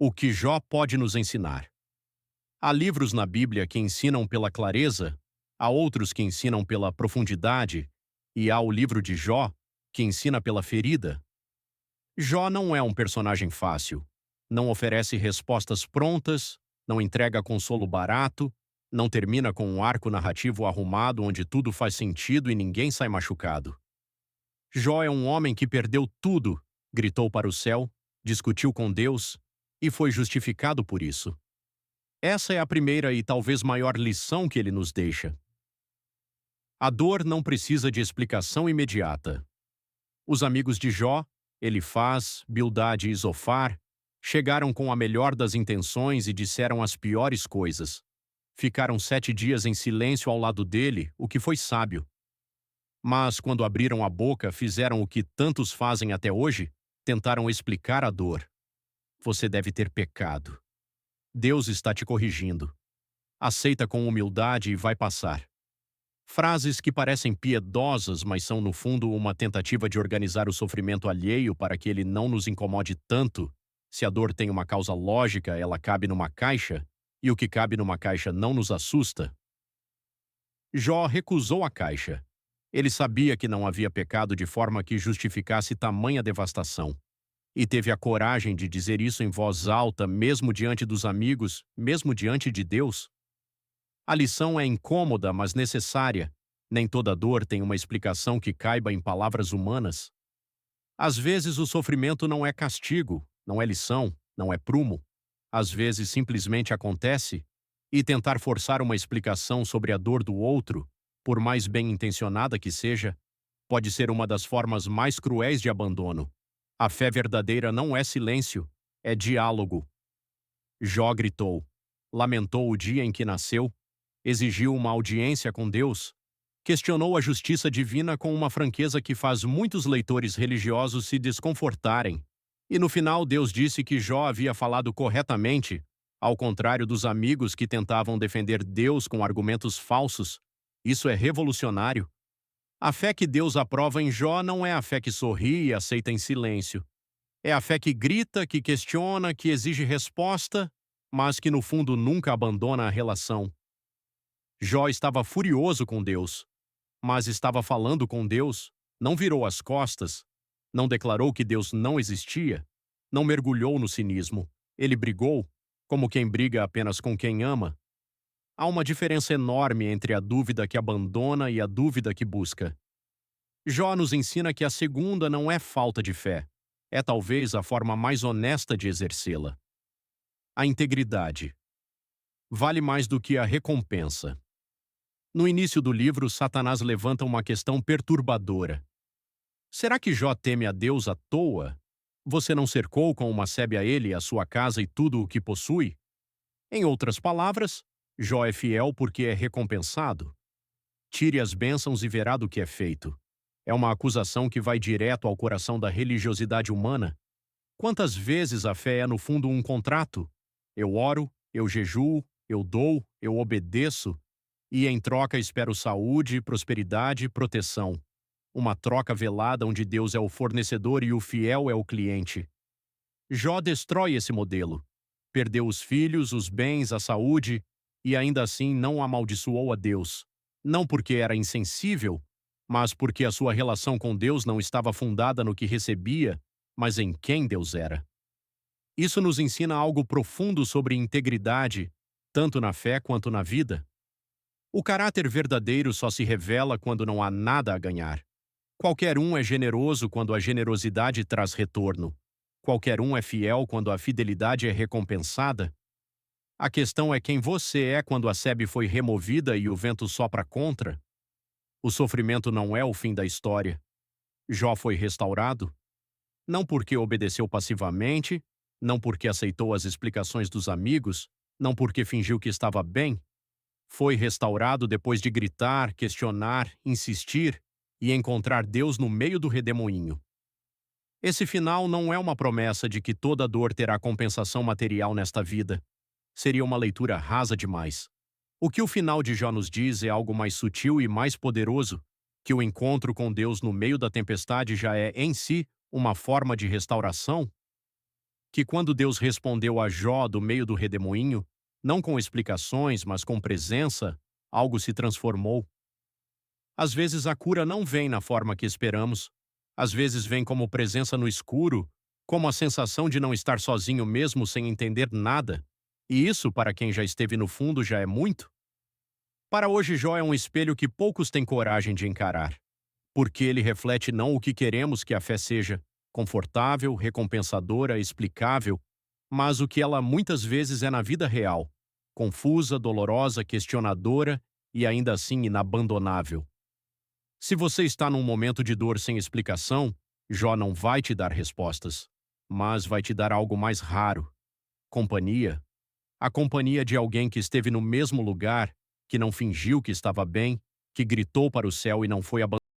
O que Jó pode nos ensinar? Há livros na Bíblia que ensinam pela clareza, há outros que ensinam pela profundidade, e há o livro de Jó, que ensina pela ferida. Jó não é um personagem fácil. Não oferece respostas prontas, não entrega consolo barato, não termina com um arco narrativo arrumado onde tudo faz sentido e ninguém sai machucado. Jó é um homem que perdeu tudo, gritou para o céu, discutiu com Deus e foi justificado por isso. Essa é a primeira e talvez maior lição que ele nos deixa. A dor não precisa de explicação imediata. Os amigos de Jó, Elifaz, Bildade e Zofar, chegaram com a melhor das intenções e disseram as piores coisas. Ficaram 7 dias em silêncio ao lado dele, o que foi sábio. Mas, quando abriram a boca, fizeram o que tantos fazem até hoje, tentaram explicar a dor. Você deve ter pecado. Deus está te corrigindo. Aceita com humildade e vai passar. Frases que parecem piedosas, mas são no fundo uma tentativa de organizar o sofrimento alheio para que ele não nos incomode tanto. Se a dor tem uma causa lógica, ela cabe numa caixa, e o que cabe numa caixa não nos assusta. Jó recusou a caixa. Ele sabia que não havia pecado de forma que justificasse tamanha devastação. E teve a coragem de dizer isso em voz alta, mesmo diante dos amigos, mesmo diante de Deus. A lição é incômoda, mas necessária. Nem toda dor tem uma explicação que caiba em palavras humanas. Às vezes o sofrimento não é castigo, não é lição, não é prumo. Às vezes simplesmente acontece, e tentar forçar uma explicação sobre a dor do outro, por mais bem-intencionada que seja, pode ser uma das formas mais cruéis de abandono. A fé verdadeira não é silêncio, é diálogo. Jó gritou, lamentou o dia em que nasceu, exigiu uma audiência com Deus, questionou a justiça divina com uma franqueza que faz muitos leitores religiosos se desconfortarem. E no final Deus disse que Jó havia falado corretamente, ao contrário dos amigos que tentavam defender Deus com argumentos falsos. Isso é revolucionário. A fé que Deus aprova em Jó não é a fé que sorri e aceita em silêncio. É a fé que grita, que questiona, que exige resposta, mas que no fundo nunca abandona a relação. Jó estava furioso com Deus, mas estava falando com Deus, não virou as costas, não declarou que Deus não existia, não mergulhou no cinismo. Ele brigou, como quem briga apenas com quem ama. Há uma diferença enorme entre a dúvida que abandona e a dúvida que busca. Jó nos ensina que a segunda não é falta de fé, é talvez a forma mais honesta de exercê-la. A integridade vale mais do que a recompensa. No início do livro, Satanás levanta uma questão perturbadora. Será que Jó teme a Deus à toa? Você não cercou com uma sebe a ele, a sua casa e tudo o que possui? Em outras palavras, Jó é fiel porque é recompensado. Tire as bênçãos e verá do que é feito. É uma acusação que vai direto ao coração da religiosidade humana. Quantas vezes a fé é no fundo um contrato? Eu oro, eu jejuo, eu dou, eu obedeço, e em troca espero saúde, prosperidade e proteção. Uma troca velada onde Deus é o fornecedor e o fiel é o cliente. Jó destrói esse modelo. Perdeu os filhos, os bens, a saúde, e ainda assim não amaldiçoou a Deus. Não porque era insensível, mas porque a sua relação com Deus não estava fundada no que recebia, mas em quem Deus era. Isso nos ensina algo profundo sobre integridade, tanto na fé quanto na vida. O caráter verdadeiro só se revela quando não há nada a ganhar. Qualquer um é generoso quando a generosidade traz retorno. Qualquer um é fiel quando a fidelidade é recompensada. A questão é quem você é quando a sebe foi removida e o vento sopra contra. O sofrimento não é o fim da história. Jó foi restaurado, não porque obedeceu passivamente, não porque aceitou as explicações dos amigos, não porque fingiu que estava bem. Foi restaurado depois de gritar, questionar, insistir e encontrar Deus no meio do redemoinho. Esse final não é uma promessa de que toda dor terá compensação material nesta vida. Seria uma leitura rasa demais. O que o final de Jó nos diz é algo mais sutil e mais poderoso, que o encontro com Deus no meio da tempestade já é, em si, uma forma de restauração. que quando Deus respondeu a Jó do meio do redemoinho, não com explicações, mas com presença, algo se transformou. Às vezes a cura não vem na forma que esperamos, às vezes vem como presença no escuro, como a sensação de não estar sozinho mesmo sem entender nada. E isso, para quem já esteve no fundo, já é muito. Para hoje, Jó é um espelho que poucos têm coragem de encarar, porque ele reflete não o que queremos que a fé seja, confortável, recompensadora, explicável, mas o que ela muitas vezes é na vida real, confusa, dolorosa, questionadora e ainda assim inabandonável. Se você está num momento de dor sem explicação, Jó não vai te dar respostas, mas vai te dar algo mais raro: companhia. A companhia de alguém que esteve no mesmo lugar, que não fingiu que estava bem, que gritou para o céu e não foi abandonado.